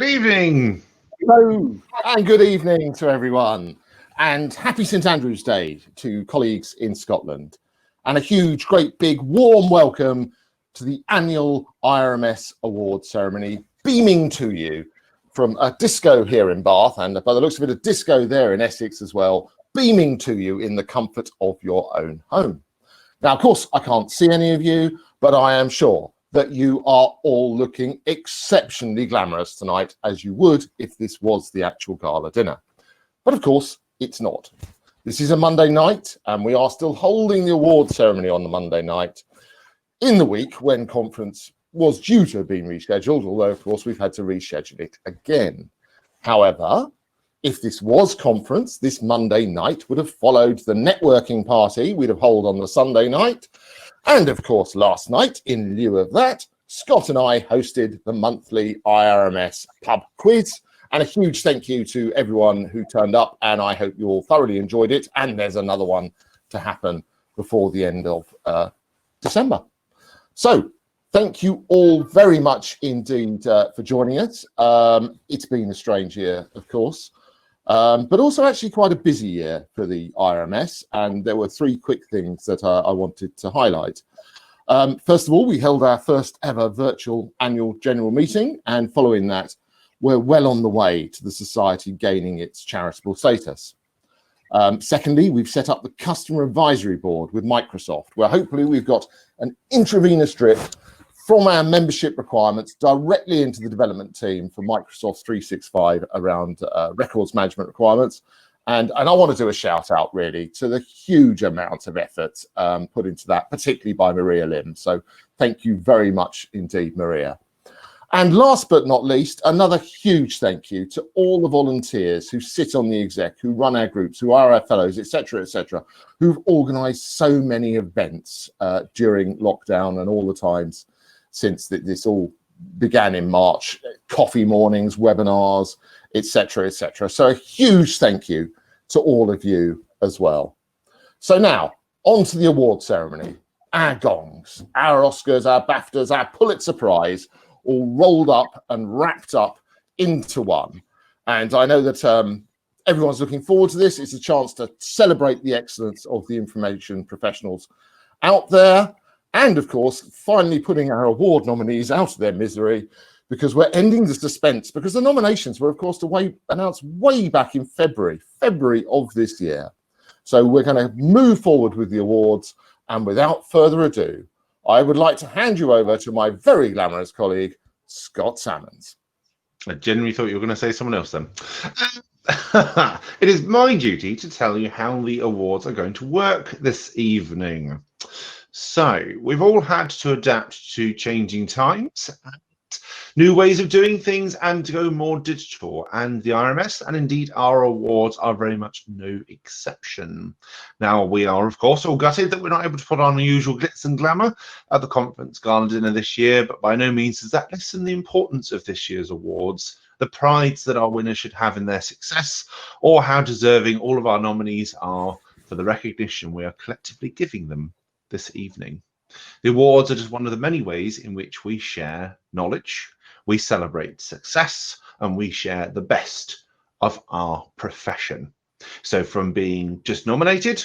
Good evening. Hello, and good evening to everyone. And happy St Andrew's Day to colleagues in Scotland. And a huge, great, big, warm welcome to the annual IRMS award ceremony, beaming to you from a disco here in Bath, and by the looks of it, a disco there in Essex as well, beaming to you in the comfort of your own home. Now, of course, I can't see any of you, but I am sure that you are all looking exceptionally glamorous tonight, as you would if this was the actual gala dinner. But of course, it's not. This is a Monday night, and we are still holding the award ceremony on the Monday night in the week when conference was due to have been rescheduled, although, of course, we've had to reschedule it again. However, if this was conference, this Monday night would have followed the networking party we'd have held on the Sunday night. And of course, last night, in lieu of that, Scott and I hosted the monthly IRMS pub quiz. And a huge thank you to everyone who turned up. And I hope you all thoroughly enjoyed it. And there's another one to happen before the end of December. So thank you all very much indeed for joining us. It's been a strange year, of course. But also actually quite a busy year for the IRMS, and there were three quick things that I wanted to highlight. First of all, we held our first ever virtual annual general meeting, and following that, we're well on the way to the Society gaining its charitable status. Secondly, we've set up the Customer Advisory Board with Microsoft, where hopefully we've got an intravenous drip from our membership requirements directly into the development team for Microsoft 365 around records management requirements. And I want to do a shout out really to the huge amount of effort put into that, particularly by Maria Lim. So thank you very much indeed, Maria. And last but not least, another huge thank you to all the volunteers who sit on the exec, who run our groups, who are our fellows, etc., who've organised so many events during lockdown and all the times since this all began in March, coffee mornings, webinars, etc., etc. So a huge thank you to all of you as well. So now, on to the award ceremony. Our gongs, our Oscars, our BAFTAs, our Pulitzer Prize, all rolled up and wrapped up into one. And I know that everyone's looking forward to this. It's a chance to celebrate the excellence of the information professionals out there. And of course, finally putting our award nominees out of their misery, because we're ending the suspense, because the nominations were, of course, announced way back in February of this year. So we're going to move forward with the awards. And without further ado, I would like to hand you over to my very glamorous colleague, Scott Salmons. I genuinely thought you were going to say someone else then. It is my duty to tell you how the awards are going to work this evening. So we've all had to adapt to changing times, new ways of doing things, and to go more digital. And the IRMS and indeed our awards are very much no exception. Now, we are, of course, all gutted that we're not able to put on the usual glitz and glamour at the conference gala dinner this year, but by no means does that lessen the importance of this year's awards, the prides that our winners should have in their success, or how deserving all of our nominees are for the recognition we are collectively giving them this evening. The awards are just one of the many ways in which we share knowledge, we celebrate success, and we share the best of our profession. So from being just nominated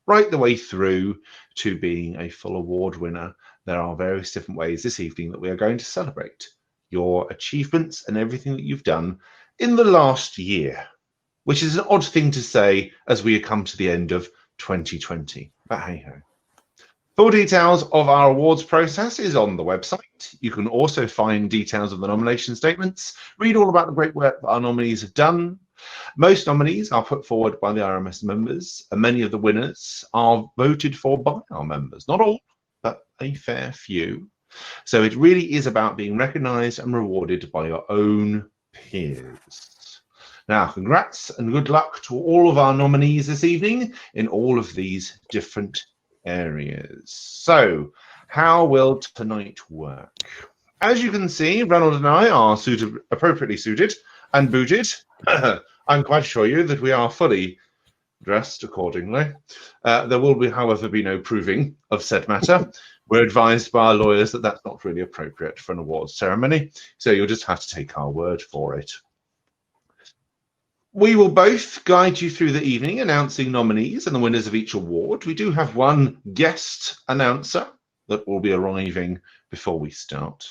right the way through to being a full award winner, there are various different ways this evening that we are going to celebrate your achievements and everything that you've done in the last year, which is an odd thing to say as we come to the end of 2020, but hey ho. Full details of our awards process is on the website. You can also find details of the nomination statements, read all about the great work that our nominees have done. Most nominees are put forward by the IRMS members, and many of the winners are voted for by our members. Not all, but a fair few. So it really is about being recognised and rewarded by your own peers. Now, congrats and good luck to all of our nominees this evening in all of these different areas. So how will tonight work? As you can see, Ronald and I are appropriately suited and booted. I'm quite sure you that we are fully dressed accordingly. There will be, however, be no proving of said matter. We're advised by our lawyers that that's not really appropriate for an awards ceremony, so you'll just have to take our word for it. We will both guide you through the evening, announcing nominees and the winners of each award. We do have one guest announcer that will be arriving before we start.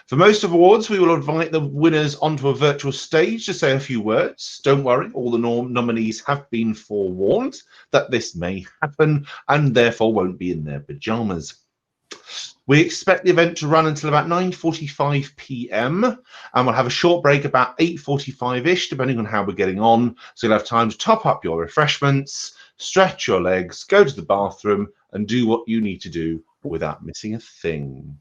For most awards, we will invite the winners onto a virtual stage to say a few words. Don't worry, all the nominees have been forewarned that this may happen and therefore won't be in their pajamas. We expect the event to run until about 9:45 p.m. and we'll have a short break about 8:45-ish, depending on how we're getting on. So you'll have time to top up your refreshments, stretch your legs, go to the bathroom, and do what you need to do without missing a thing.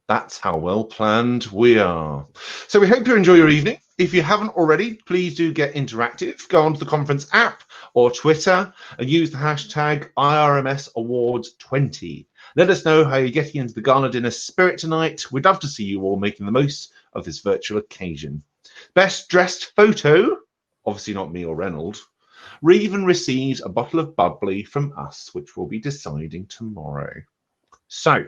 That's how well planned we are. So we hope you enjoy your evening. If you haven't already, please do get interactive. Go onto the conference app or Twitter and use the hashtag IRMS Awards 20. Let us know how you're getting into the gala dinner spirit tonight. We'd love to see you all making the most of this virtual occasion. Best dressed photo, obviously not me or Reynold. Reeve receives a bottle of bubbly from us, which we'll be deciding tomorrow. So,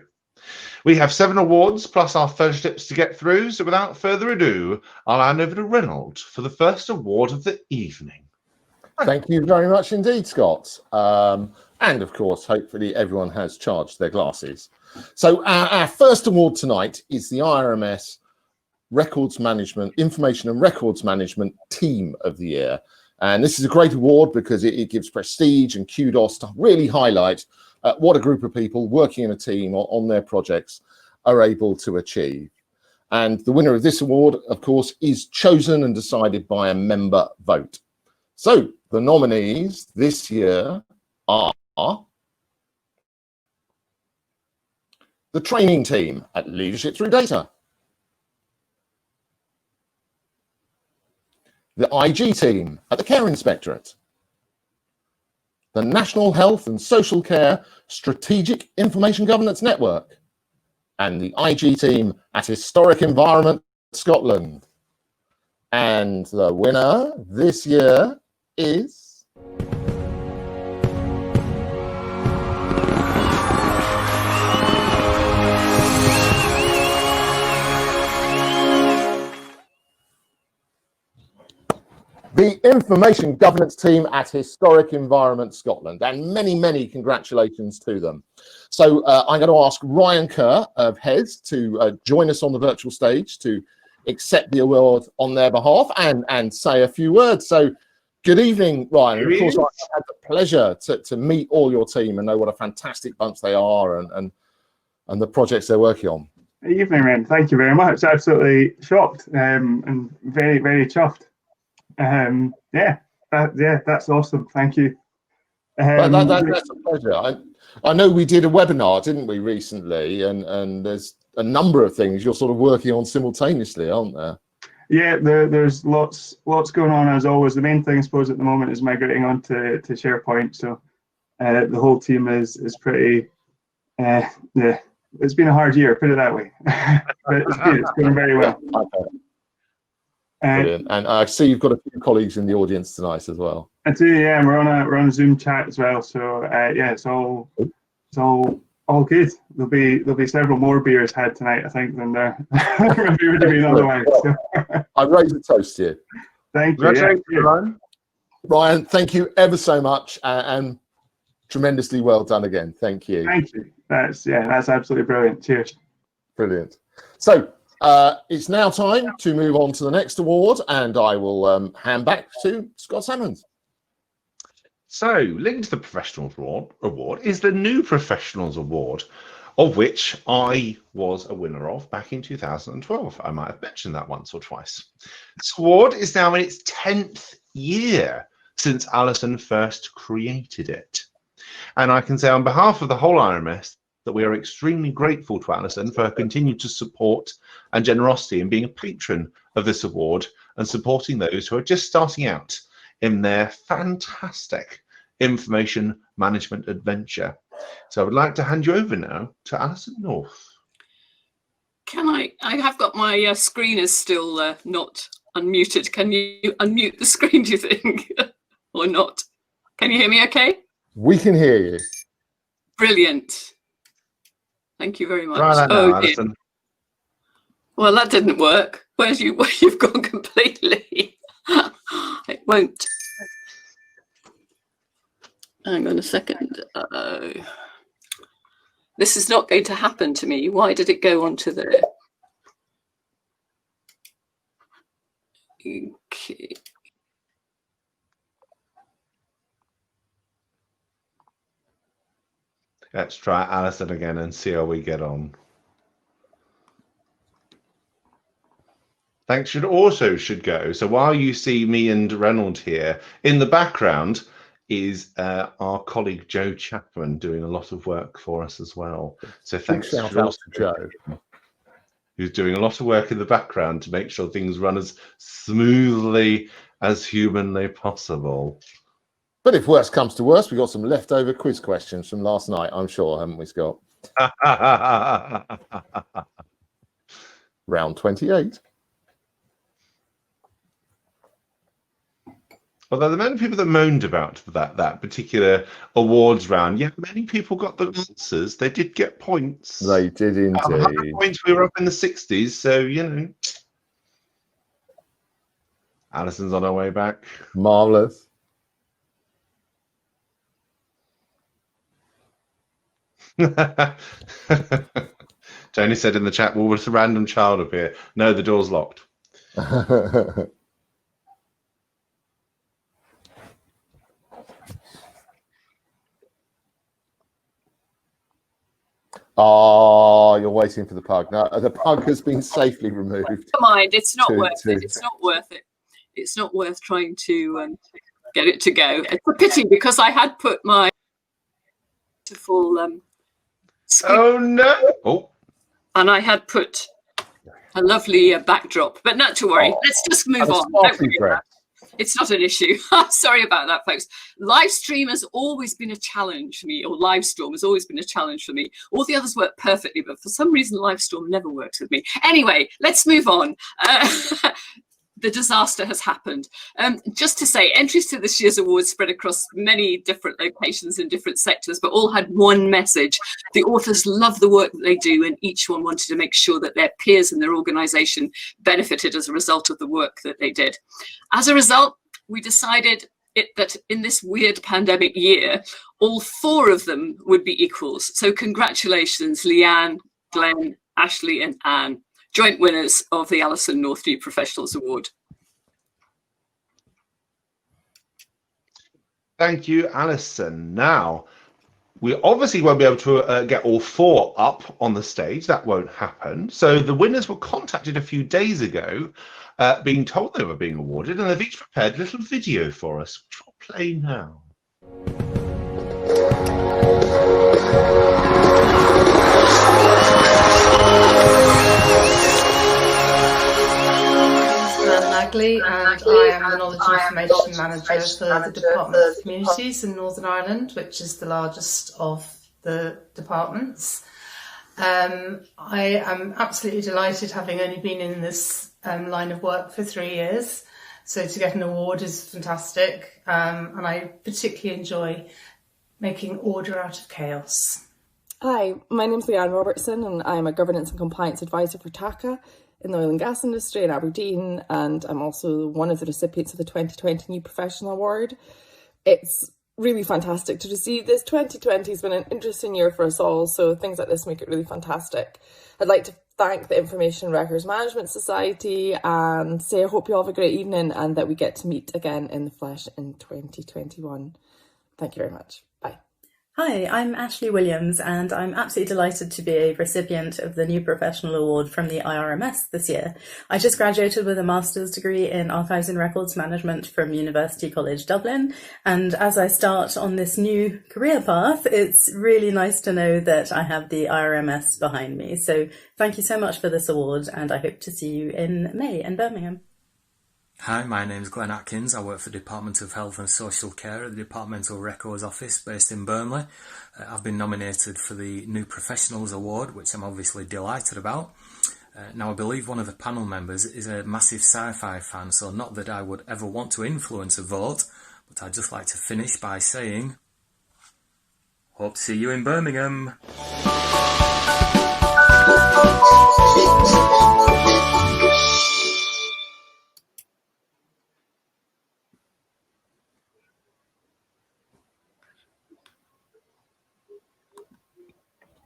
we have 7 awards plus our fellowships to get through. So without further ado, I'll hand over to Reynold for the first award of the evening. Thank you very much indeed, Scott. And of course, hopefully everyone has charged their glasses. So our first award tonight is the IRMS Records Management, Information and Records Management Team of the Year. And this is a great award because it gives prestige and kudos to really highlight what a group of people working in a team on their projects are able to achieve. And the winner of this award, of course, is chosen and decided by a member vote. So the nominees this year are the training team at Leadership Through Data, the IG team at the Care Inspectorate, the National Health and Social Care Strategic Information Governance Network, and the IG team at Historic Environment Scotland. And the winner this year is the Information Governance Team at Historic Environment Scotland, and many, many congratulations to them. So I'm going to ask Ryan Kerr of HES to join us on the virtual stage to accept the award on their behalf and say a few words. So good evening, Ryan. And of course, I've had the pleasure to meet all your team and know what a fantastic bunch they are and the projects they're working on. Good evening, Ren. Thank you very much. Absolutely shocked and very, very chuffed. That's awesome. Thank you. That's a pleasure. I know we did a webinar, didn't we, recently? And there's a number of things you're sort of working on simultaneously, aren't there? Yeah, there's lots going on as always. The main thing, I suppose, at the moment is migrating onto SharePoint. So the whole team is pretty. It's been a hard year, put it that way. But it's good. It's going very well. Brilliant. And I see you've got a few colleagues in the audience tonight as well. I do, yeah. And we're on a Zoom chat as well. So it's all good. There'll be several more beers had tonight, I think, than there would have been otherwise. So. I raise a toast to you. Thank you. Ryan. Ryan, thank you ever so much, and tremendously well done again. Thank you. Thank you. That's absolutely brilliant. Cheers. Brilliant. So it's now time to move on to the next award, and I will hand back to Scott Salmons. So, linked to the Professionals Award is the New Professionals Award, of which I was a winner of back in 2012. I might have mentioned that once or twice. This award is now in its 10th year since Alison first created it. And I can say on behalf of the whole IRMS that we are extremely grateful to Alison for her continued support and generosity in being a patron of this award and supporting those who are just starting out in their fantastic information management adventure. So I would like to hand you over now to Alison North. Can I have got my screen is still not unmuted. Can you unmute the screen, do you think? Or not? Can you hear me okay? We can hear you. Brilliant. Thank you very much. Try that now, Alison. Well, that didn't work. Where you've gone completely. It won't. Hang on a second. This is not going to happen to me. Why did it go onto there? Okay. Let's try Alison again and see how we get on. Thanks should go. So while you see me and Reynold here, in the background is our colleague Joe Chapman doing a lot of work for us as well. So thanks shout out to Joe, who's doing a lot of work in the background to make sure things run as smoothly as humanly possible. But if worse comes to worse, we've got some leftover quiz questions from last night, I'm sure, haven't we, Scott? Round 28. Although the many people that moaned about that particular awards round, yeah, many people got the answers. They did get points. They did indeed. 100 points. We were up in the 60s, so you know. Alison's on her way back. Marvellous. Tony said in the chat, "Will a random child appear?" No, the door's locked. Oh, you're waiting for the pug. No, the pug has been safely removed. Never mind, it's not worth it. It's not worth it. It's not worth trying to get it to go. It's a pity because I had put my beautiful oh no! Oh, and I had put a lovely backdrop. But not to worry. Let's just move on. Don't worry about it. It's not an issue. Sorry about that, folks. Live stream has always been a challenge for me, or Livestorm has always been a challenge for me. All the others work perfectly, but for some reason, Livestorm never works with me. Anyway, let's move on. The disaster has happened. Just to say, entries to this year's awards spread across many different locations and different sectors, but all had one message. The authors love the work that they do, and each one wanted to make sure that their peers and their organisation benefited as a result of the work that they did. As a result, we decided that in this weird pandemic year, all four of them would be equals. So congratulations, Leanne, Glenn, Ashley and Anne, joint winners of the Alison North New Professionals Award. thank you, Alison. Now, we obviously won't be able to get all four up on the stage. That won't happen. So the winners were contacted a few days ago, being told they were being awarded, and they've each prepared a little video for us, which we'll play now. Nagley, and I am the Knowledge Information Manager for the Department of Communities in Northern Ireland, which is the largest of the departments. I am absolutely delighted, having only been in this line of work for 3 years. So to get an award is fantastic, and I particularly enjoy making order out of chaos. Hi, my name's Leanne Robertson, and I'm a Governance and Compliance Advisor for TACA in the oil and gas industry in Aberdeen, and I'm also one of the recipients of the 2020 New Professional Award. It's really fantastic to receive this. 2020 has been an interesting year for us all, so things like this make it really fantastic. I'd like to thank the Information Records Management Society and say I hope you all have a great evening and that we get to meet again in the flesh in 2021. Thank you very much. Bye. Hi, I'm Ashley Williams, and I'm absolutely delighted to be a recipient of the New Professional Award from the IRMS this year. I just graduated with a master's degree in Archives and Records Management from University College Dublin, and as I start on this new career path, it's really nice to know that I have the IRMS behind me. So thank you so much for this award, and I hope to see you in May in Birmingham. Hi, my name's Glenn Atkins. I work for the Department of Health and Social Care at the Departmental Records Office based in Burnley. I've been nominated for the New Professionals Award, which I'm obviously delighted about. Now, I believe one of the panel members is a massive sci-fi fan, so not that I would ever want to influence a vote, but I'd just like to finish by saying, hope to see you in Birmingham.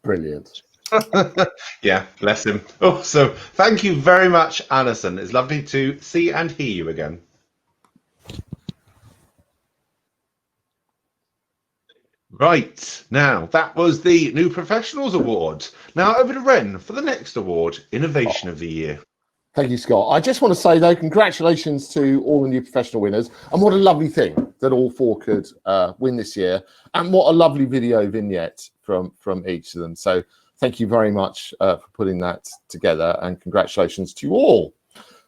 Brilliant. Yeah, bless him. Oh, so thank you very much, Alison. It's lovely to see and hear you again. Right, now that was the New Professionals Award. Now over to Ren for the next award, Innovation of the Year. Thank you, Scott. I just want to say, though, congratulations to all the new professional winners. And what a lovely thing that all four could win this year. And what a lovely video vignette from each of them. So thank you very much for putting that together. And congratulations to you all.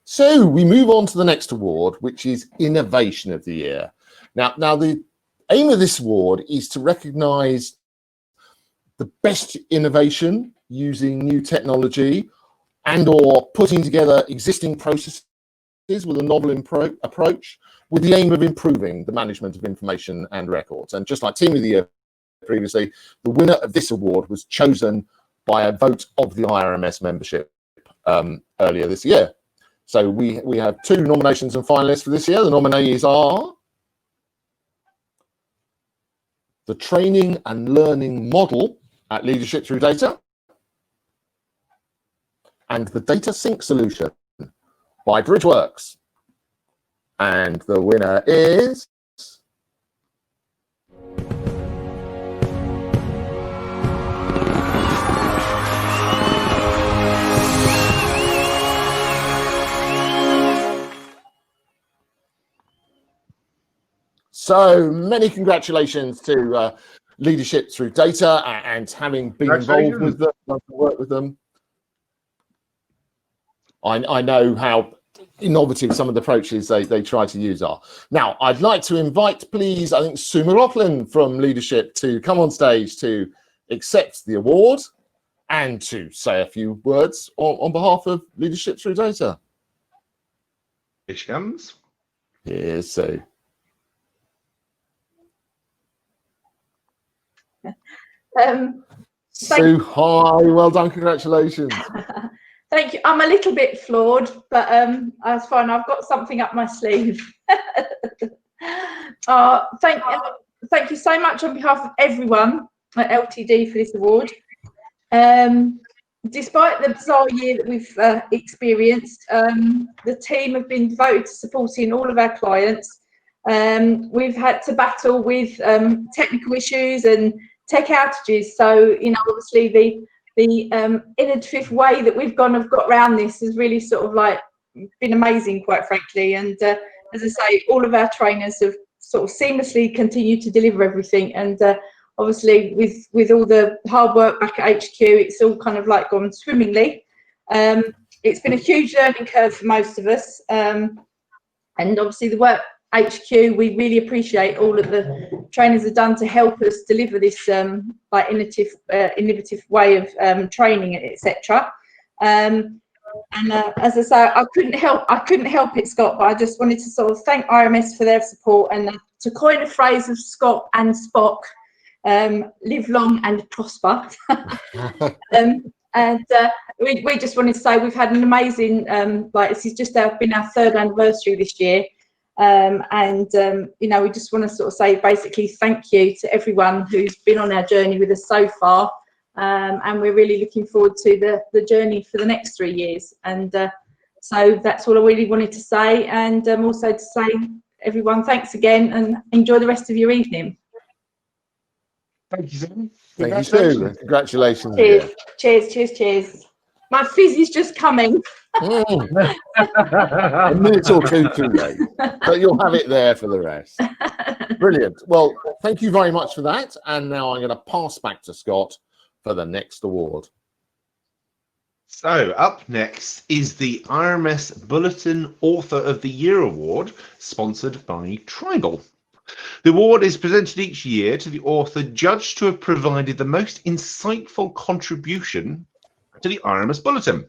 So we move on to the next award, which is Innovation of the Year. Now the aim of this award is to recognise the best innovation using new technology and or putting together existing processes with a novel approach with the aim of improving the management of information and records. And just like Team of the Year previously, the winner of this award was chosen by a vote of the IRMS membership earlier this year. So we have 2 nominations and finalists for this year. The nominees are the Training and Learning Model at Leadership Through Data and the Data Sync Solution by Bridgeworks. And the winner is so many congratulations to Leadership Through Data and having been involved with them, work with them. I know how innovative some of the approaches they try to use are. Now, I'd like to invite, please, I think Sue McLaughlin from Leadership to come on stage to accept the award and to say a few words on behalf of Leadership Through Data. Here she comes. Here's Sue. Sue, hi, well done, congratulations. Thank you. I'm a little bit flawed, but that's fine. I've got something up my sleeve. Thank you so much on behalf of everyone at LTD for this award. Despite the bizarre year that we've experienced, the team have been devoted to supporting all of our clients. We've had to battle with technical issues and tech outages. So, you know, obviously the innovative way that we've got around this has really sort of like been amazing, quite frankly. And as I say, all of our trainers have sort of seamlessly continued to deliver everything. And obviously with all the hard work back at HQ, it's all kind of like gone swimmingly. It's been a huge learning curve for most of us. And obviously the work HQ, we really appreciate all of the trainers have done to help us deliver this like innovative way of training, etc. And as I say, I couldn't help it, Scott, but I just wanted to sort of thank IRMS for their support and to coin a phrase of Scott and Spock, live long and prosper. We just wanted to say we've had an amazing like this has just been our 3rd anniversary this year. You know, we just want to sort of say basically thank you to everyone who's been on our journey with us so far, and we're really looking forward to the journey for the next 3 years. And so that's all I really wanted to say, and also to say everyone thanks again and enjoy the rest of your evening. Thank you, Sue. Thank you, Sue, and congratulations. Cheers. Cheers, cheers, cheers. My fizz is just coming. A minute or two too late, but you'll have it there for the rest. Brilliant. Well, thank you very much for that. And now I'm going to pass back to Scott for the next award. So up next is the IRMS Bulletin Author of the Year Award, sponsored by Tribal. The award is presented each year to the author judged to have provided the most insightful contribution to the IRMS Bulletin,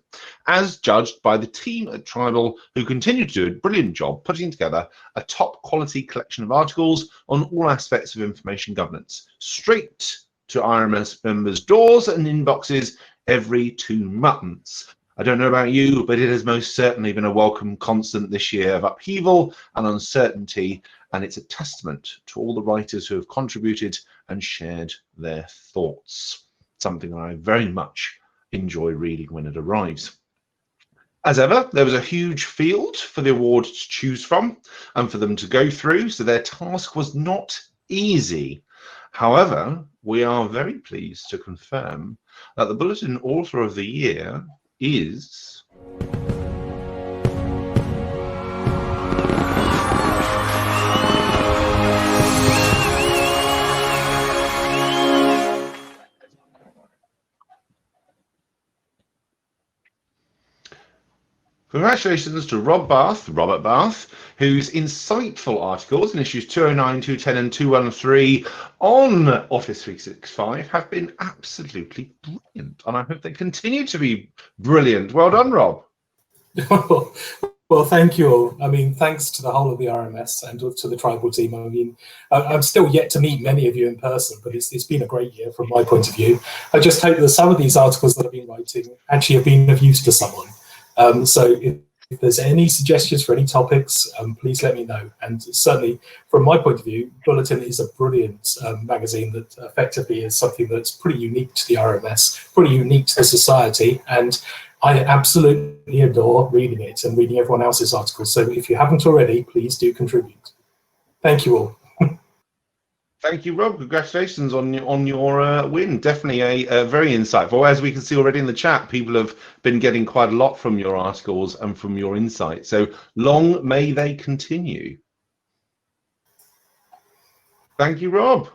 as judged by the team at Tribal, who continue to do a brilliant job putting together a top quality collection of articles on all aspects of information governance, straight to IRMS members' doors and inboxes every 2 months. I don't know about you, but it has most certainly been a welcome constant this year of upheaval and uncertainty, and it's a testament to all the writers who have contributed and shared their thoughts, something I very much enjoy reading when it arrives. As ever, there was a huge field for the award to choose from and for them to go through, so their task was not easy. However, we are very pleased to confirm that the Bulletin Author of the Year is Congratulations to Robert Bath, whose insightful articles in issues 209, 210 and 213 on Office 365 have been absolutely brilliant, and I hope they continue to be brilliant. Well done, Rob. Well, thank you all. I mean, thanks to the whole of the IRMS and to the tribal team. I mean, I'm still yet to meet many of you in person, but it's been a great year from my point of view. I just hope that some of these articles that I've been writing actually have been of use to someone. So if there's any suggestions for any topics, please let me know. And certainly, from my point of view, Bulletin is a brilliant magazine that effectively is something that's pretty unique to the IRMS, pretty unique to the society, and I absolutely adore reading it and reading everyone else's articles. So if you haven't already, please do contribute. Thank you all. Thank you, Rob. Congratulations on your win. Definitely a very insightful. As we can see already in the chat, people have been getting quite a lot from your articles and from your insight. So long may they continue. Thank you, Rob.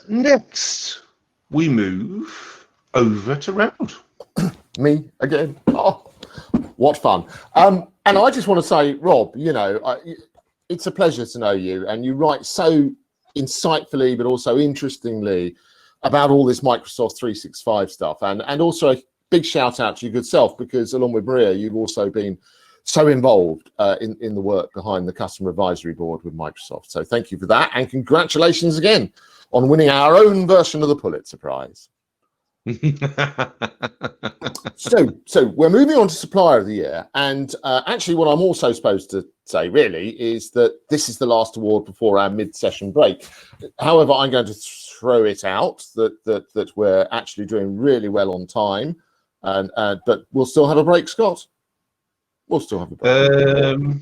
Next, we move over to Round. Me again. Oh, what fun. And I just want to say, Rob, you know, it's a pleasure to know you, and you write so insightfully but also interestingly about all this Microsoft 365 stuff, and also a big shout out to your good self, because along with Maria, you've also been so involved in the work behind the customer advisory board with Microsoft. So thank you for that, and congratulations again on winning our own version of the Pulitzer Prize. So we're moving on to Supplier of the Year, and actually what I'm also supposed to say really is that this is the last award before our mid-session break. However, I'm going to throw it out that we're actually doing really well on time, and but we'll still have a break, Scott. We'll still have a break.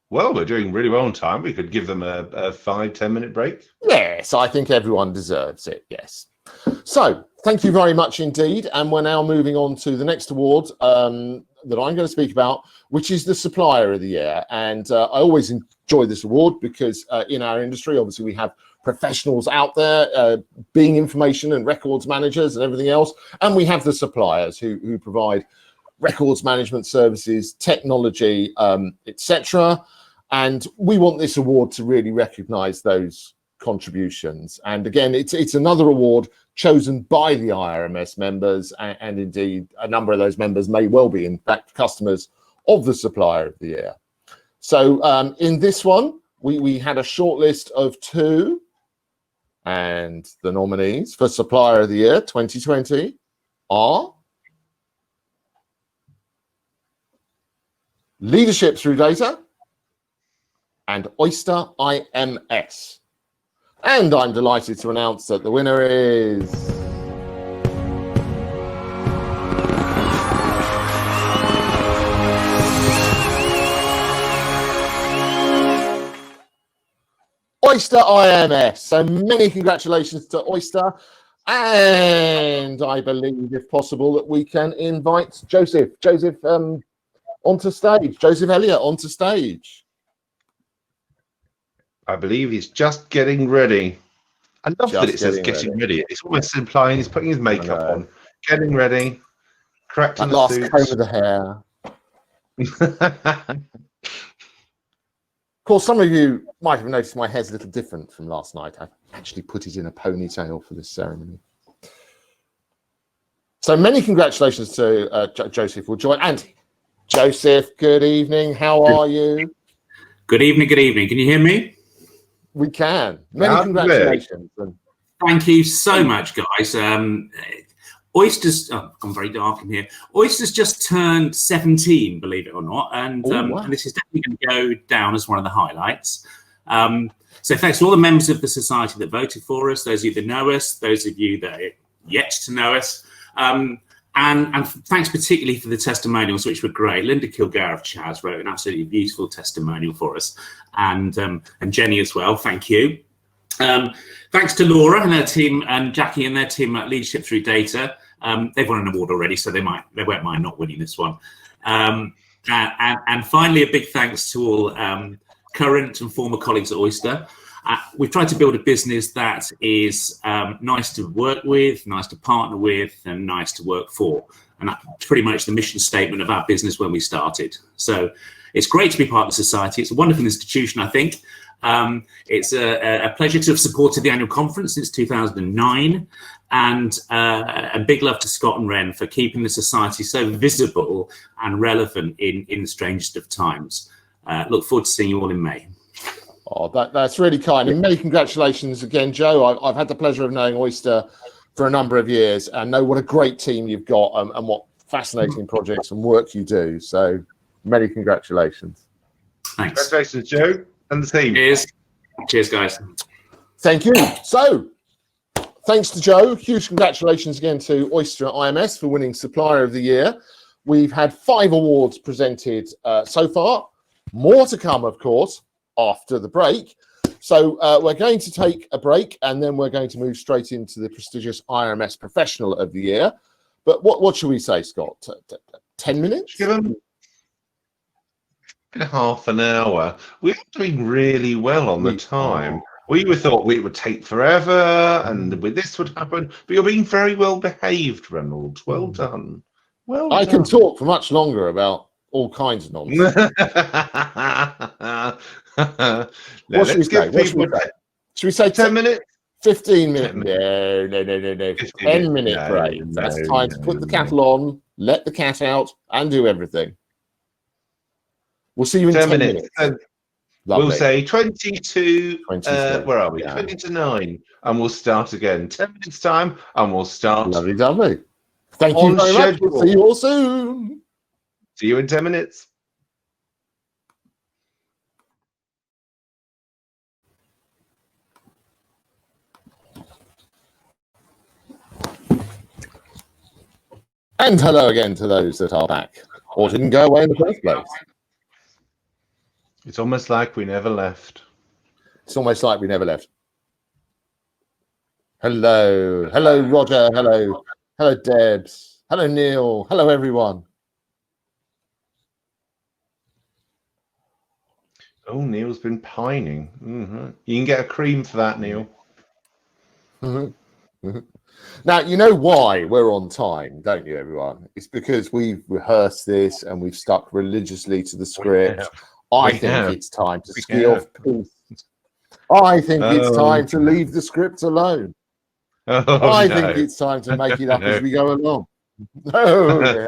Well, we're doing really well on time. We could give them a 5-10 minute break. Yes, I think everyone deserves it. Yes. So thank you very much indeed. And we're now moving on to the next award that I'm going to speak about, which is the Supplier of the Year. And I always enjoy this award because in our industry, obviously, we have professionals out there being information and records managers and everything else. And we have the suppliers who provide records management services, technology, etc. And we want this award to really recognize those contributions. And again, it's another award chosen by the IRMS members, and indeed a number of those members may well be in fact customers of the Supplier of the Year. So in this one, we had a short list of 2, and the nominees for Supplier of the Year 2020 are Leadership Through Data and Oyster IMS. And I'm delighted to announce that the winner is Oyster IMS. So many congratulations to Oyster. And I believe, if possible, that we can invite Joseph onto stage. Joseph Elliott onto stage. I believe he's just getting ready. I love that it says getting ready. It's almost implying he's putting his makeup on. Getting ready. Correcting the suits. Last comb of the hair. Of course, some of you might have noticed my hair's a little different from last night. I actually put it in a ponytail for this ceremony. So many congratulations to Joseph will join. And Joseph, good evening. How are you? Good evening. Good evening. Can you hear me? We can. Many congratulations. And Thank you so much, guys. Oysters, oh, I'm very dark in here. Oysters just turned 17, believe it or not, and wow. and this is definitely going to go down as one of the highlights. So thanks to all the members of the society that voted for us, those of you that know us, those of you that are yet to know us, and thanks particularly for the testimonials, which were great. Linda Kilgare of Chaz wrote an absolutely beautiful testimonial for us, and Jenny as well. Thank you. Thanks to Laura and her team, and Jackie and their team at Leadership Through Data. They've won an award already, so they won't mind not winning this one. And finally, a big thanks to all current and former colleagues at Oyster. We've tried to build a business that is nice to work with, nice to partner with, and nice to work for. And that's pretty much the mission statement of our business when we started. So it's great to be part of the society. It's a wonderful institution, I think. It's a pleasure to have supported the annual conference since 2009, and a big love to Scott and Ren for keeping the society so visible and relevant in the strangest of times. Look forward to seeing you all in May. Oh, that's really kind, and many congratulations again, Joe. I've had the pleasure of knowing Oyster for a number of years and know what a great team you've got, and what fascinating projects and work you do. So many congratulations. Thanks. Congratulations, Joe. And the team. Cheers, guys. Thank you. So, thanks to Joe. Huge congratulations again to Oyster at IRMS for winning Supplier of the Year. We've had 5 awards presented so far. More to come, of course, after the break. So, we're going to take a break, and then we're going to move straight into the prestigious IRMS Professional of the Year. But what should we say, Scott? 10 minutes? Give them half an hour. We're doing really well on the time. We thought it would take forever, and this would happen. But you're being very well behaved, Reynolds. Well done. Well done. I can talk for much longer about all kinds of nonsense. What should we say? Should we say 10 minutes? 15 minutes? No. 10 minute break. That's time to put the kettle on, let the cat out, and do everything. We'll see you in 10 minutes. We'll say 22, where are we? 20 to 9, and we'll start again. 10 minutes time, and we'll start. Lovely. Thank you very much. We'll see you all soon. See you in 10 minutes. And hello again to those that are back or didn't go away in the first place. It's almost like we never left. It's almost like we never left. Hello, Roger. Hello, Debs. Hello, Neil. Hello, everyone. Oh, Neil's been pining. You can get a cream for that, Neil. Now, you know why we're on time, don't you, everyone? It's because we've rehearsed this and we've stuck religiously to the script. I think it's time to ski off piece. I think it's time to leave the script alone. I think it's time to make it up as we go along. No. No.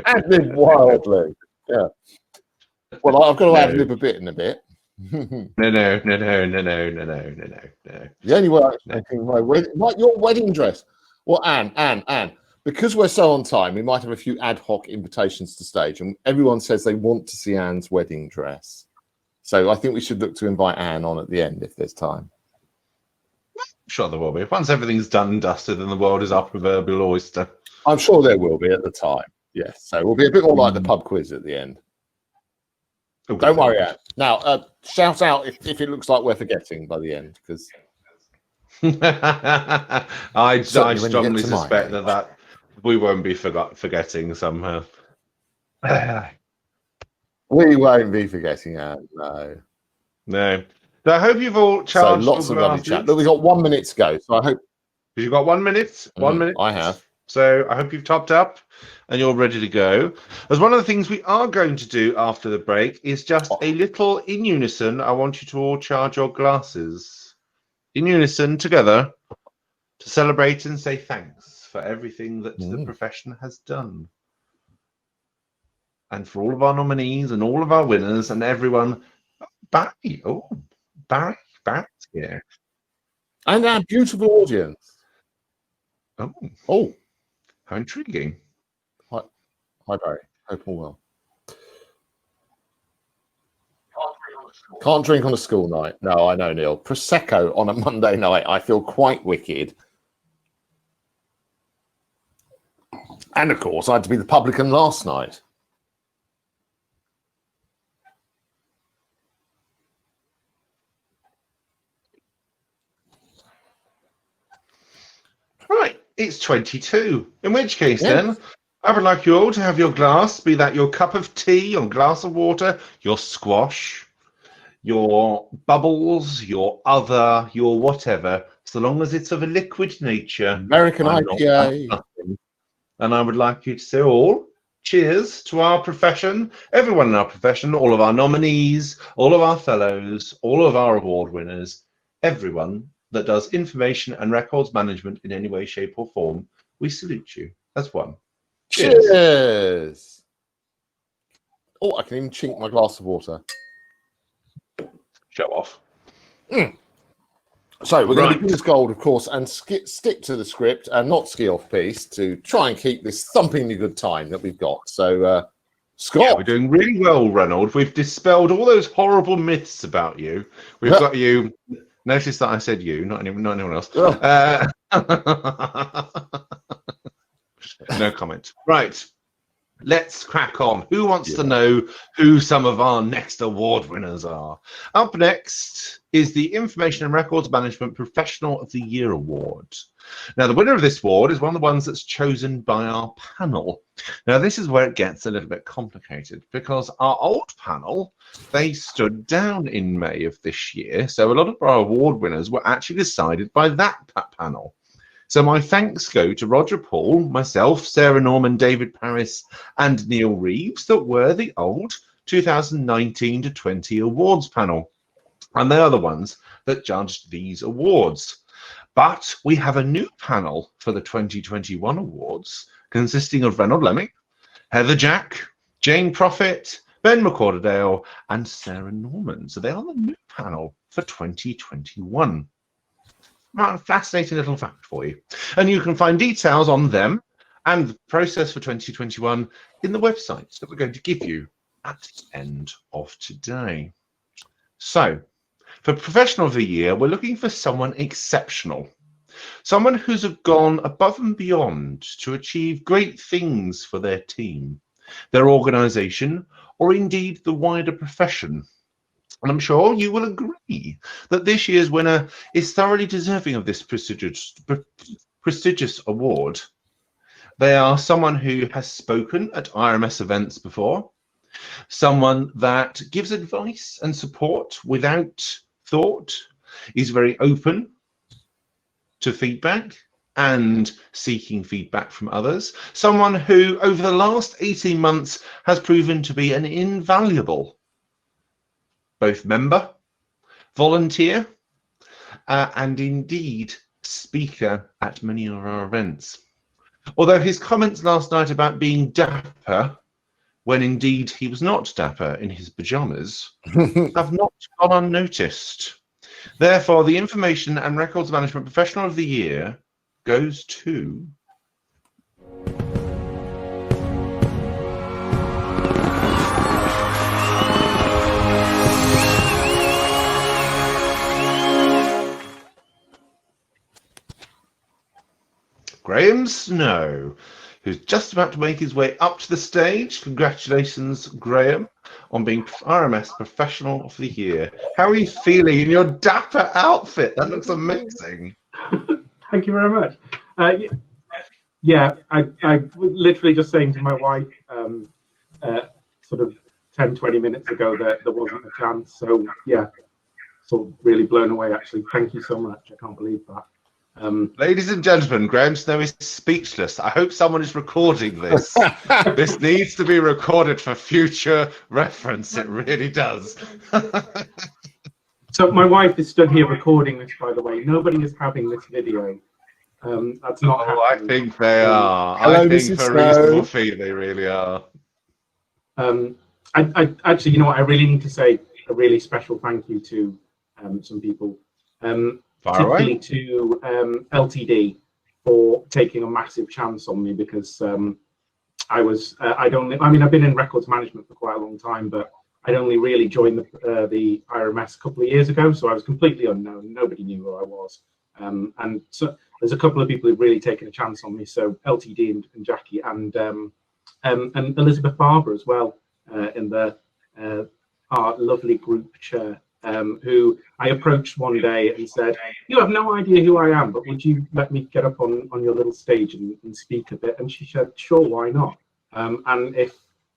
Ad lib wildly. Yeah. Well, I've got to ad lib a bit in a bit. No. The only way I'm making your wedding dress. Well, Anne, because we're so on time, we might have a few ad hoc invitations to stage, and everyone says they want to see Anne's wedding dress. So I think we should look to invite Anne on at the end if there's time. Sure there will be. Once everything's done and dusted and the world is our proverbial oyster. I'm sure there will be at the time. Yes. So we'll be a bit more like the pub quiz at the end. Okay. Don't worry, Anne. Now, shout out if it looks like we're forgetting by the end, because I strongly suspect that we won't be forgetting somehow. We won't be forgetting, Anne. No. So I hope you've all charged. So lots of lovely chat. Look, we've got 1 minute to go. So I hope. You've got 1 minute? 1 minute? I have. So I hope you've topped up and you're ready to go. As one of the things we are going to do after the break is just a little in unison. I want you to all charge your glasses in unison together to celebrate and say thanks for everything that the profession has done. And for all of our nominees and all of our winners and everyone. Barry, Barry's here. And our beautiful audience. Oh, how intriguing. Hi, Barry. Hope all well. Can't drink on a school night. No, I know, Neil. Prosecco on a Monday night. I feel quite wicked. And of course, I had to be the publican last night. Right, it's 22. In which case, then, I would like you all to have your glass, be that your cup of tea, your glass of water, your squash, your bubbles, your other, your whatever, so long as it's of a liquid nature. American IPA. And I would like you to say all, cheers to our profession, everyone in our profession, all of our nominees, all of our fellows, all of our award winners, everyone that does information and records management in any way, shape or form. We salute you. That's one. Cheers. Oh, I can even chink my glass of water. Show off. So we're going to be good as gold, of course, and stick to the script and not ski off piece to try and keep this thumpingly good time that we've got. So, Scott. Yeah, we're doing really well, Ronald. We've dispelled all those horrible myths about you. We've got you. Notice that I said you, not anyone else. No comment. Right. Let's crack on. Who wants to know who some of our next award winners are? Up next is the Information and Records Management Professional of the Year Award. Now, the winner of this award is one of the ones that's chosen by our panel. Now, this is where it gets a little bit complicated because our old panel, they stood down in May of this year. So a lot of our award winners were actually decided by that panel. So my thanks go to Roger Paul, myself, Sarah Norman, David Paris, and Neil Reeves that were the old 2019 to 20 awards panel. And they are the ones that judged these awards. But we have a new panel for the 2021 awards consisting of Reynold Lemming, Heather Jack, Jane Prophet, Ben McCorderdale, and Sarah Norman. So they are the new panel for 2021. Fascinating little fact for you. And you can find details on them and the process for 2021 in the websites that we're going to give you at the end of today. So, for Professional of the Year, we're looking for someone exceptional. Someone who's gone above and beyond to achieve great things for their team, their organisation, or indeed the wider profession. And I'm sure you will agree that this year's winner is thoroughly deserving of this prestigious award. They are someone who has spoken at IRMS events before, someone that gives advice and support without thought, is very open to feedback and seeking feedback from others, someone who over the last 18 months has proven to be an invaluable both member, volunteer, and indeed speaker at many of our events. Although his comments last night about being dapper, when indeed he was not dapper in his pajamas, have not gone unnoticed. Therefore, the Information and Records Management Professional of the Year goes to... Graham Snow, who's just about to make his way up to the stage. Congratulations, Graham, on being RMS Professional of the Year. How are you feeling in your dapper outfit? That looks amazing. Thank you very much. I was literally just saying to my wife sort of 10, 20 minutes ago that there wasn't a chance. So, yeah, sort of really blown away, actually. Thank you so much. I can't believe that. Ladies and gentlemen, Graham Snow is speechless. I hope someone is recording this. This needs to be recorded for future reference. It really does. So my wife is stood here recording this, by the way. Nobody is having this video. That's not happening. I think they are. Hello, I think Mrs. for a Snow. reasonable fee, they really are. I actually, you know what? I really need to say a really special thank you to some people, Far particularly away. to LTD for taking a massive chance on me, because I've been in records management for quite a long time, but I'd only really joined the IRMS a couple of years ago, so I was completely unknown. Nobody knew who I was. And so there's a couple of people who've really taken a chance on me. So LTD and Jackie and Elizabeth Barber as well, in our lovely group chair, who I approached one day and said, "You have no idea who I am, but would you let me get up on your little stage and speak a bit?" And she said, "Sure, why not?" And if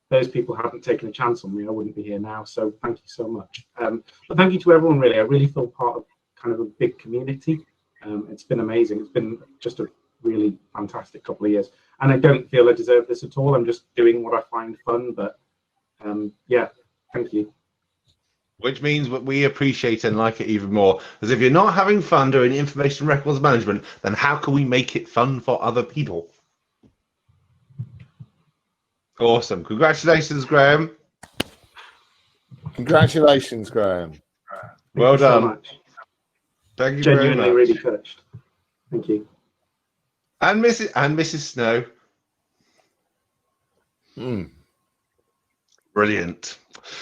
those people hadn't taken a chance on me, I wouldn't be here now. So thank you so much. But thank you to everyone, really. I really feel part of kind of a big community. It's been amazing. It's been just a really fantastic couple of years. And I don't feel I deserve this at all. I'm just doing what I find fun. But yeah, thank you. Which means that we appreciate and like it even more. As if you're not having fun doing information records management, then how can we make it fun for other people? Awesome. Congratulations, Graham. Congratulations, Graham. Well Thank you so done. much. Thank you Genuinely very much. really touched. Thank you. And Mrs. Snow. Brilliant.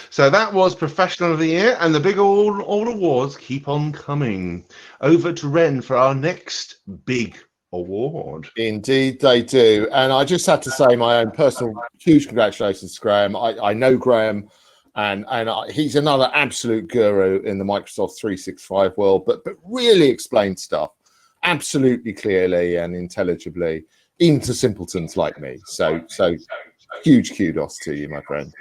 So that was Professional of the Year, and the big all awards keep on coming. Over to Ren for our next big award. Indeed, they do. And I just have to say my own personal huge congratulations to Graham. I know Graham, and he's another absolute guru in the Microsoft 365 world, but really explains stuff absolutely clearly and intelligibly into simpletons like me. So huge kudos to you, my friend.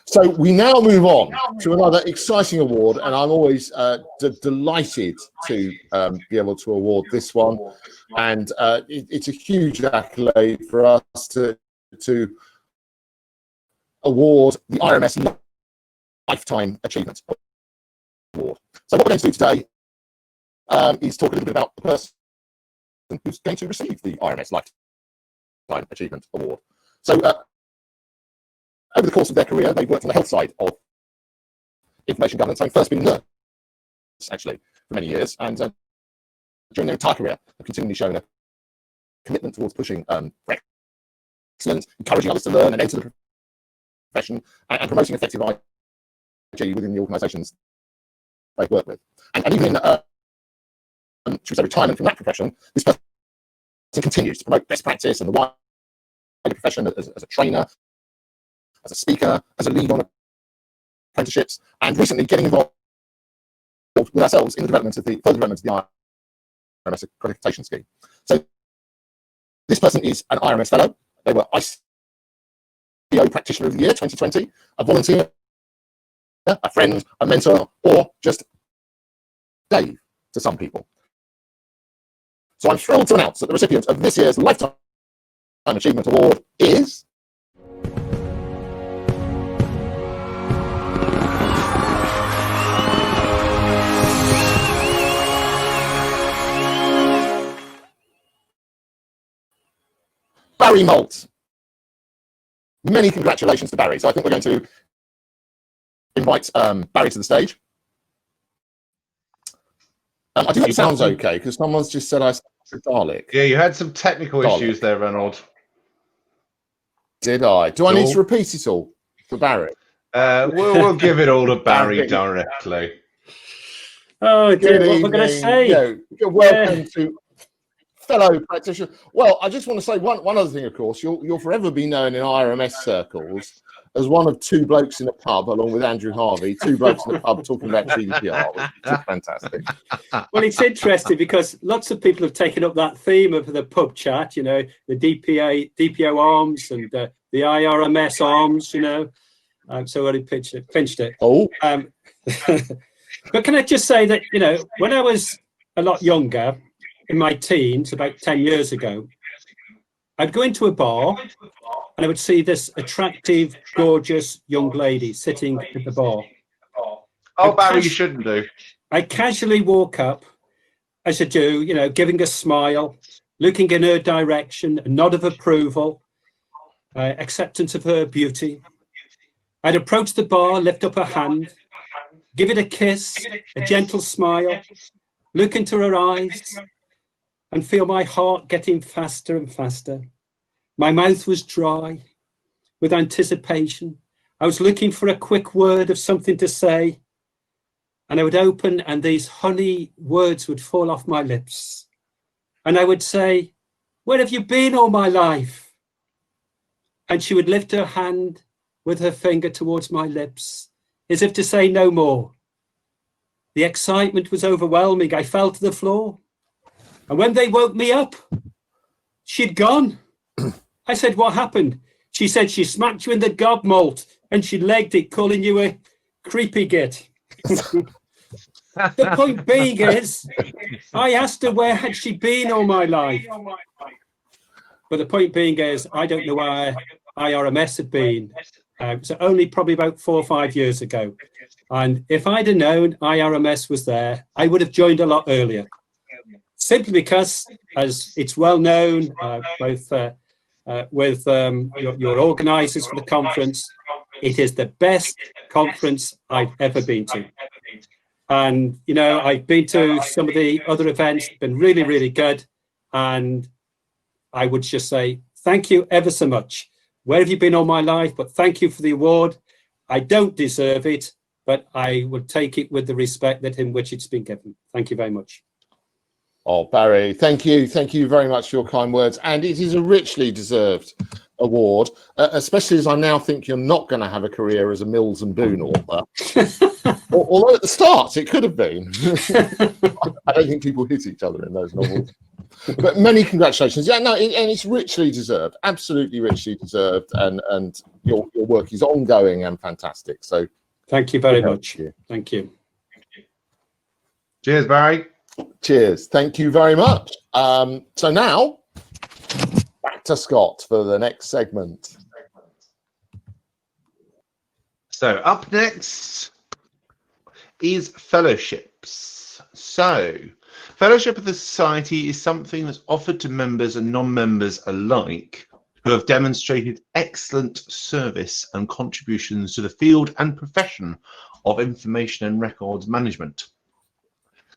So we now move on to another exciting award, and I'm always delighted to be able to award this one. And it's a huge accolade for us to award the IRMS Lifetime Achievement Award. So what we're going to do today is talk a little bit about the person who's going to receive the IRMS Lifetime Achievement Award. So over the course of their career, they've worked on the health side of information governance, having first been nurse, actually, for many years, and during their entire career, have continually shown a commitment towards pushing for excellence, encouraging others to learn and enter the profession, and promoting effective IG within the organisations they work with. And even in should we say retirement from that profession, this person continues to promote best practice and the wider profession as a trainer, as a speaker, as a lead on apprenticeships, and recently getting involved with ourselves in the further development of the IRMS accreditation scheme. So this person is an IRMS fellow. They were ICO Practitioner of the Year 2020, a volunteer, a friend, a mentor, or just Dave to some people. So I'm thrilled to announce that the recipient of this year's Lifetime Achievement Award is Barry Moult. Many congratulations to Barry. So I think we're going to invite Barry to the stage. I do hope it sounds okay, because someone's just said I sound Dalek. Yeah, you had some technical issues there, Ronald. Did I? Do I need to repeat it all for Barry? We'll give it all to Barry directly. Oh dear, what we're going to say? Welcome to fellow practitioner. Well, I just want to say one other thing, of course. You'll forever be known in IRMS circles as one of two blokes in a pub, along with Andrew Harvey, two blokes in a pub talking about GDPR, which is fantastic. Well, it's interesting because lots of people have taken up that theme of the pub chat, you know, the DPO arms and the IRMS arms, you know. So I pinched it. Oh. But can I just say that, you know, when I was a lot younger, in my teens, about 10 years ago, I'd go into a bar and I would see this attractive, gorgeous young lady sitting at the bar. Oh, Barry, you shouldn't do. I casually walk up, as I do, you know, giving a smile, looking in her direction, a nod of approval, acceptance of her beauty. I'd approach the bar, lift up her hand, give it a kiss, a gentle smile, look into her eyes, and feel my heart getting faster and faster. My mouth was dry with anticipation. I was looking for a quick word of something to say, and I would open and these honey words would fall off my lips. And I would say, "Where have you been all my life?" And she would lift her hand with her finger towards my lips, as if to say no more. The excitement was overwhelming. I fell to the floor. And when they woke me up, she'd gone. I said, "What happened?" She said she smacked you in the gob malt and she legged it, calling you a creepy git. The point being is, I asked her where had she been all my life. But the point being is, I don't know where IRMS had been. So only probably about 4 or 5 years ago. And if I'd have known IRMS was there, I would have joined a lot earlier. Simply because, as it's well known, both with your organisers for the conference, it is the best conference I've ever been to. And, you know, I've been to some of the other events, been really, really good. And I would just say, thank you ever so much. Where have you been all my life? But thank you for the award. I don't deserve it, but I would take it with the respect that in which it's been given. Thank you very much. Oh, Barry, thank you. Thank you very much for your kind words. And it is a richly deserved award, especially as I now think you're not going to have a career as a Mills and Boon author. Although at the start it could have been. I don't think people hit each other in those novels. But many congratulations. Yeah, no, and it's richly deserved, absolutely richly deserved. And your work is ongoing and fantastic. So thank you very much. Thank you. Cheers, Barry. Cheers. Thank you very much. So now back to Scott for the next segment. So up next is fellowships. So fellowship of the Society is something that's offered to members and non-members alike who have demonstrated excellent service and contributions to the field and profession of information and records management.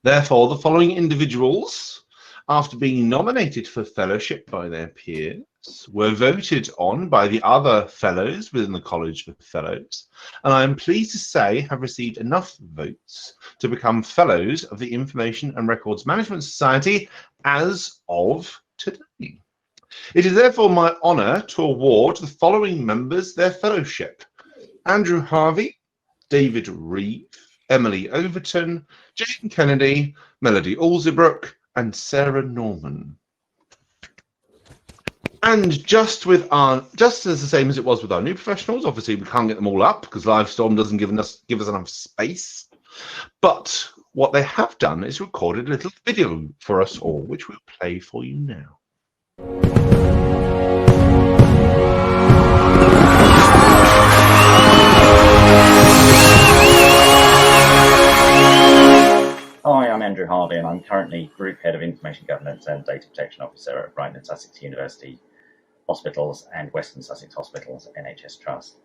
Therefore, the following individuals, after being nominated for fellowship by their peers, were voted on by the other fellows within the College of Fellows, and I am pleased to say have received enough votes to become fellows of the Information and Records Management Society as of today. It is therefore my honour to award the following members their fellowship: Andrew Harvey, David Reeve, Emily Overton, Jane Kennedy, Melody Alzebrook, and Sarah Norman. And just as the same as it was with our new professionals, obviously we can't get them all up because Livestorm doesn't give us enough space. But what they have done is recorded a little video for us all, which we'll play for you now. Hi, I'm Andrew Harvey and I'm currently Group Head of Information Governance and Data Protection Officer at Brighton and Sussex University Hospitals and Western Sussex Hospitals NHS Trust.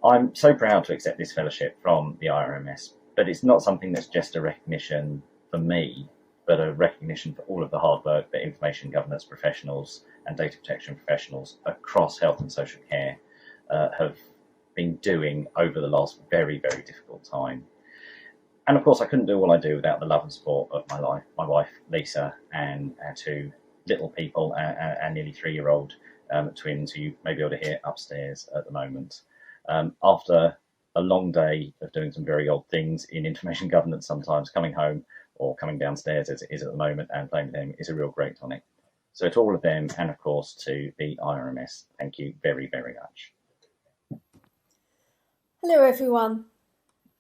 I'm so proud to accept this fellowship from the IRMS, but it's not something that's just a recognition for me, but a recognition for all of the hard work that information governance professionals and data protection professionals across health and social care have been doing over the last very, very difficult time. And of course, I couldn't do all I do without the love and support of my wife, Lisa, and our 2 little people, and nearly 3-year-old twins who you may be able to hear upstairs at the moment. After a long day of doing some very odd things in information governance, sometimes coming home or coming downstairs as it is at the moment and playing with them is a real great tonic. So to all of them, and of course to the IRMS, thank you very, very much. Hello everyone,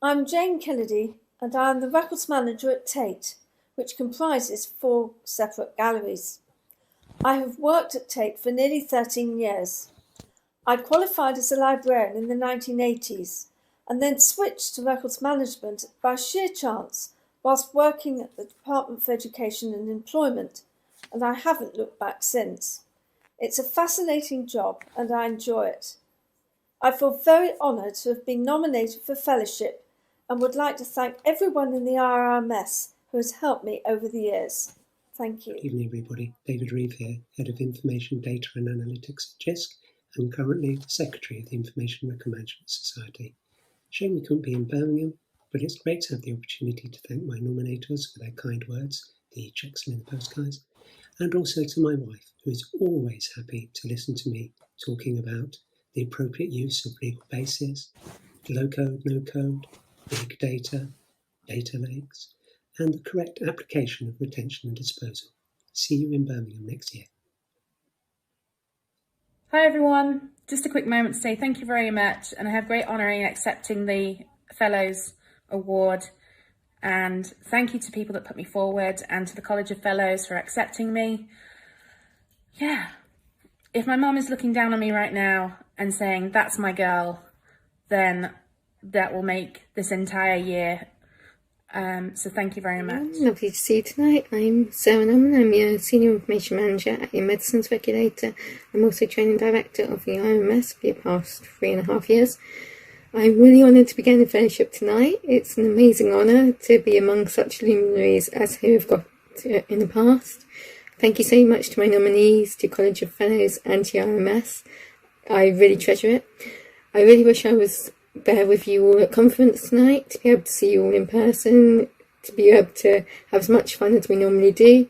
I'm Jane Kennedy and I am the Records Manager at Tate, which comprises 4 separate galleries. I have worked at Tate for nearly 13 years. I qualified as a librarian in the 1980s and then switched to records management by sheer chance whilst working at the Department for Education and Employment, and I haven't looked back since. It's a fascinating job and I enjoy it. I feel very honoured to have been nominated for fellowship and would like to thank everyone in the IRMS who has helped me over the years. Thank you. Good evening, everybody. David Reeve here, Head of Information, Data and Analytics at JISC, and currently Secretary of the Information Record Management Society. Shame we couldn't be in Birmingham, but it's great to have the opportunity to thank my nominators for their kind words, the checksum in the postcards, and also to my wife, who is always happy to listen to me talking about the appropriate use of legal bases, low code, no code, big data, data lakes, and the correct application of retention and disposal. See you in Birmingham next year. Hi everyone, just a quick moment to say thank you very much, and I have great honour in accepting the Fellows Award, and thank you to people that put me forward and to the College of Fellows for accepting me. Yeah, if my mum is looking down on me right now and saying that's my girl, then that will make this entire year. So thank you very much. Lovely to see you tonight. I'm Sarah Norman. I'm your Senior Information Manager at your Medicines Regulator. I'm also Training Director of the IRMS for the past 3.5 years. I'm really honoured to begin the fellowship tonight. It's an amazing honour to be among such luminaries as who have got in the past. Thank you so much to my nominees, to College of Fellows and to IRMS. I really treasure it. I really wish I was there with you all at conference tonight, to be able to see you all in person, to be able to have as much fun as we normally do.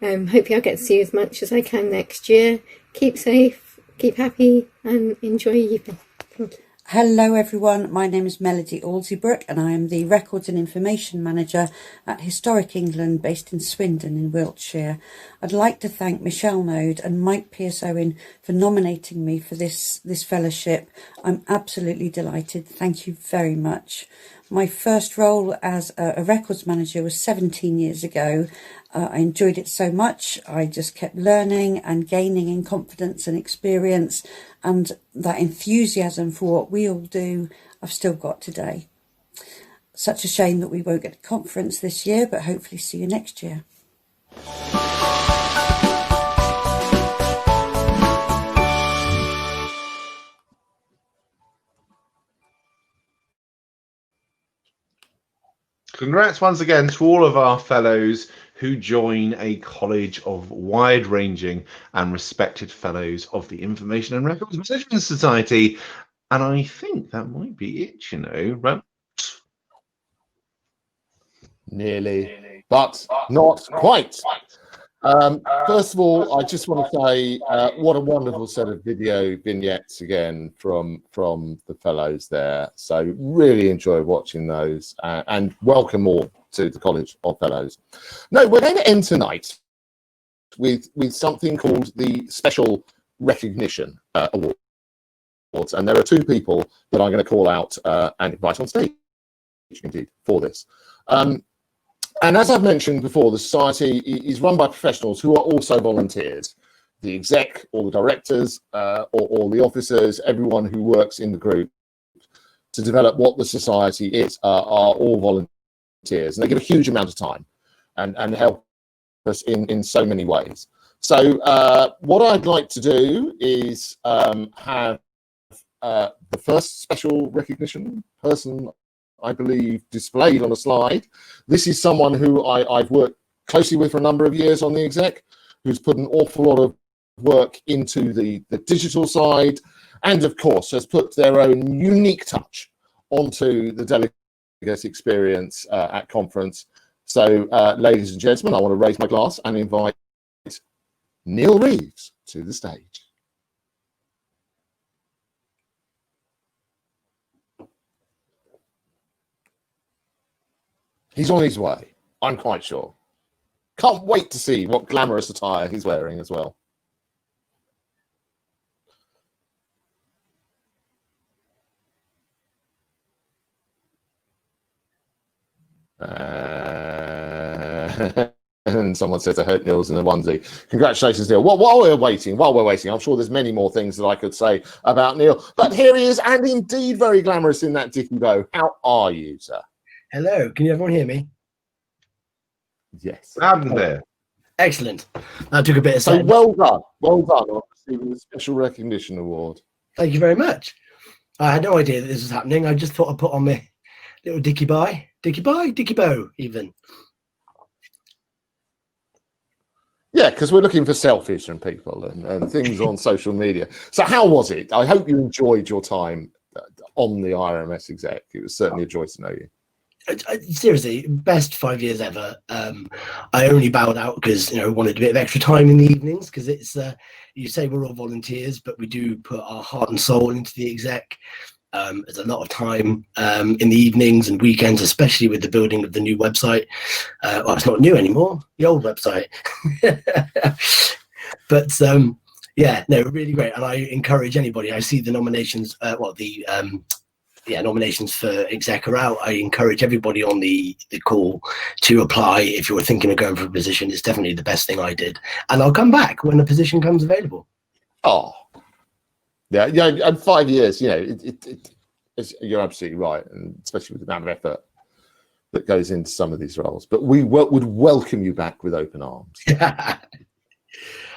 Hopefully I'll get to see you as much as I can next year. Keep safe, keep happy, and enjoy your evening. Thank you. Hello everyone, my name is Melody Alsybrook and I am the Records and Information Manager at Historic England based in Swindon in Wiltshire. I'd like to thank Michelle Node and Mike Pearce-Owen for nominating me for this fellowship. I'm absolutely delighted. Thank you very much. My first role as a records manager was 17 years ago. I enjoyed it so much. I just kept learning and gaining in confidence and experience, and that enthusiasm for what we all do, I've still got today. Such a shame that we won't get a conference this year, but hopefully see you next year. Congrats once again to all of our fellows who join a college of wide-ranging and respected fellows of the Information and Records Management Society. And I think that might be it, you know, right? Nearly, but not quite. First of all, I just want to say what a wonderful set of video vignettes again from the fellows there. So really enjoy watching those, and welcome all to the College of Fellows. No, we're going to end tonight with something called the Special Recognition Awards, and there are two people that I'm going to call out and invite on stage indeed for this. And as I've mentioned before, the Society is run by professionals who are also volunteers. The exec, or the directors, or the officers, everyone who works in the group to develop what the Society is, are all volunteers. And they give a huge amount of time and help us in so many ways. So what I'd like to do is have the first special recognition person, I believe, displayed on a slide. This is someone who I've worked closely with for a number of years on the exec, who's put an awful lot of work into the digital side, and of course has put their own unique touch onto the delegate experience at conference. So ladies and gentlemen, I want to raise my glass and invite Neil Reeves to the stage. He's on his way, I'm quite sure. Can't wait to see what glamorous attire he's wearing as well. And someone says I hope Neil's in a onesie. Congratulations, Neil. While we're waiting, I'm sure there's many more things that I could say about Neil. But here he is, and indeed very glamorous in that dicky bow. How are you, sir? Hello, can everyone hear me? Yes. Loud and clear. Excellent. That took a bit of So time. well done on receiving the Special Recognition Award. Thank you very much. I had no idea that this was happening. I just thought I'd put on my Little Dicky bye, Dicky Bow, even. Yeah, because we're looking for selfies from people and things on social media. So how was it? I hope you enjoyed your time on the IRMS exec. It was certainly a joy to know you. Seriously, best 5 years ever. I only bowed out because wanted a bit of extra time in the evenings, because it's you say we're all volunteers, but we do put our heart and soul into the exec. There's a lot of time in the evenings and weekends, especially with the building of the new website. Well, it's not new anymore, the old website. But yeah, no, really great. And I encourage anybody. I see the nominations, nominations for exec are out. I encourage everybody on the call to apply if you're thinking of going for a position. It's definitely the best thing I did. And I'll come back when the position comes available. Oh, yeah, and 5 years, you're absolutely right, and especially with the amount of effort that goes into some of these roles. But we would welcome you back with open arms.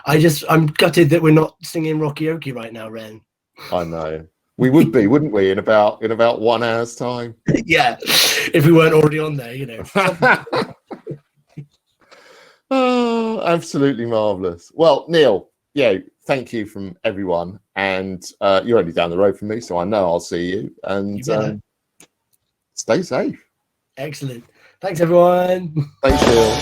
I'm gutted that we're not singing Rocky Okie right now, Ren. I know. We would be, wouldn't we, in about 1 hour's time? Yeah, if we weren't already on there, Oh, absolutely marvellous. Well, Neil, thank you from everyone. And you're only down the road from me, so I know I'll see you. And stay safe. Excellent. Thanks, everyone. Thanks, Neil.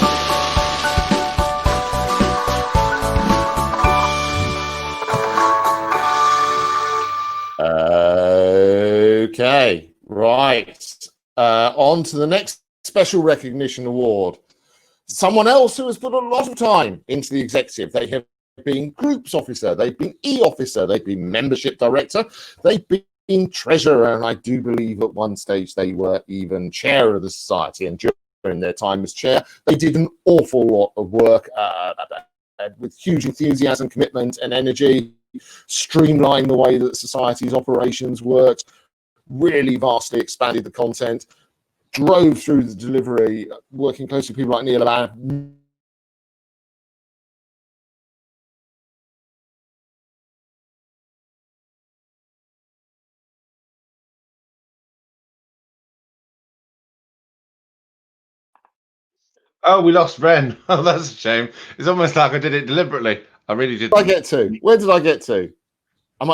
Okay, right. On to the next special recognition award. Someone else who has put a lot of time into the executive. They have been groups officer, they've been e-officer, they've been membership director, they've been treasurer, and I do believe at one stage they were even chair of the society. And during their time as chair, they did an awful lot of work with huge enthusiasm, commitment, and energy. Streamlined the way that society's operations worked, really vastly expanded the content, drove through the delivery, working closely with people like Neil about Oh, we lost Ren. Oh, that's a shame. It's almost like I did it deliberately. I really did. Where did I get to?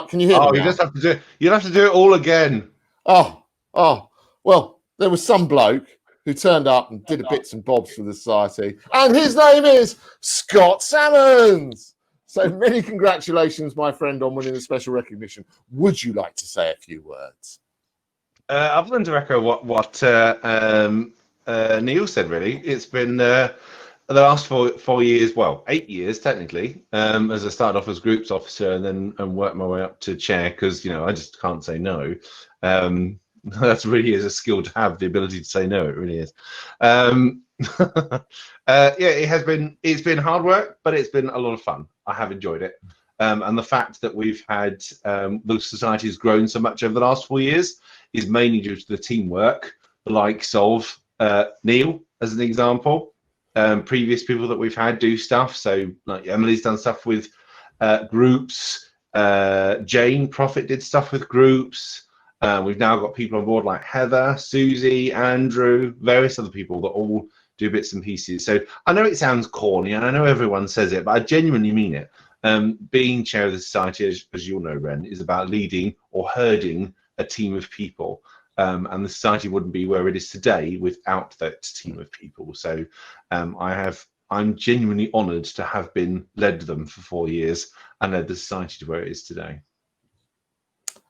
Can you hear me? Oh, you just have to do it. You'll have to do it all again. Oh, well, there was some bloke who turned up and did a bits and bobs for the society, and his name is Scott Salmons. So many congratulations, my friend, on winning the special recognition. Would you like to say a few words? Other than to echo what Neil said, really, it's been the last 4 years, well, 8 years technically, as I started off as groups officer and worked my way up to chair, because I just can't say no. That really is a skill to have, the ability to say no. It really is. It's been hard work, but it's been a lot of fun. I have enjoyed it. And the fact that we've had the society has grown so much over the last 4 years is mainly due to the teamwork, the likes of Neil, as an example. Previous people that we've had do stuff. So like Emily's done stuff with groups. Jane Prophet did stuff with groups. We've now got people on board like Heather, Susie, Andrew, various other people that all do bits and pieces. So I know it sounds corny, and I know everyone says it, but I genuinely mean it. Being chair of the society, as you'll know, Ren, is about leading or herding a team of people. And the society wouldn't be where it is today without that team of people. So I'm genuinely honoured to have led them for 4 years and led the society to where it is today.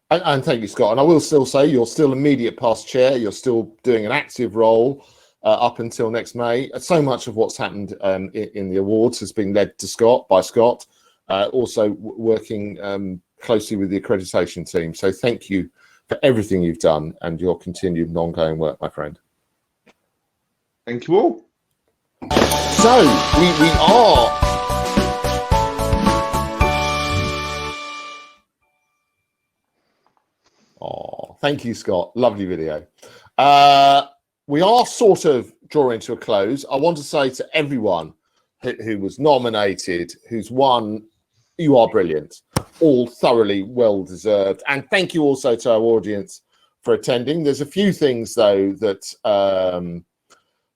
And thank you, Scott. And I will still say you're still immediate past chair. You're still doing an active role up until next May. So much of what's happened in the awards has been led to by Scott, also working closely with the accreditation team. So thank you for everything you've done and your continued and ongoing work, my friend. Thank you all. So we are... Oh, thank you, Scott. Lovely video. We are sort of drawing to a close. I want to say to everyone who was nominated, who's won, you are brilliant. All thoroughly well deserved. And thank you also to our audience for attending. There's a few things though that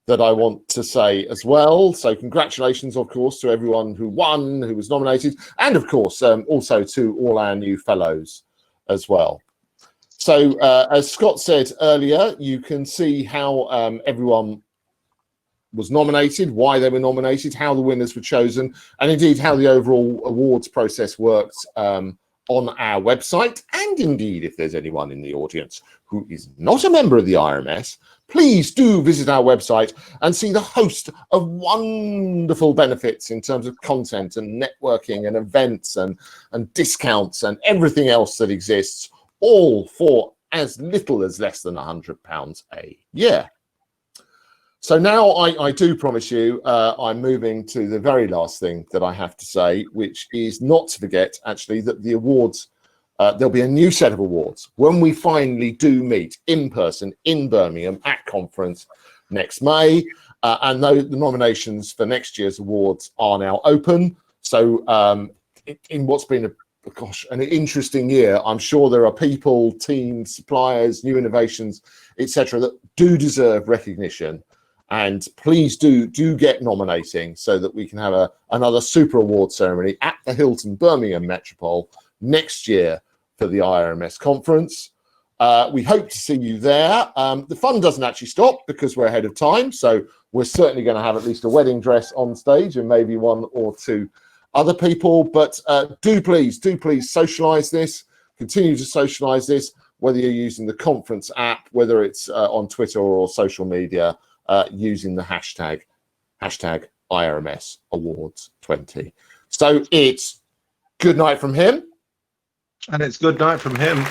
that I want to say as well. So congratulations, of course, to everyone who won, who was nominated, and of course also to all our new fellows as well. So as Scott said earlier, you can see how everyone was nominated, why they were nominated, how the winners were chosen, and indeed how the overall awards process works on our website. And indeed, if there's anyone in the audience who is not a member of the IRMS, please do visit our website and see the host of wonderful benefits in terms of content and networking and events and discounts and everything else that exists, all for as little as less than £100 a year. So now I do promise you I'm moving to the very last thing that I have to say, which is not to forget actually that the awards, there'll be a new set of awards when we finally do meet in person in Birmingham at conference next May. And the nominations for next year's awards are now open. So in what's been an interesting year, I'm sure there are people, teams, suppliers, new innovations, etc., that do deserve recognition. And please do get nominating so that we can have another super award ceremony at the Hilton Birmingham Metropole next year for the IRMS conference. We hope to see you there. The fun doesn't actually stop because we're ahead of time, so we're certainly going to have at least a wedding dress on stage and maybe one or two other people. But do please socialise this, continue to socialise this, whether you're using the conference app, whether it's on Twitter or social media, using the hashtag IRMS Awards 20. So it's good night from him. And it's good night from him.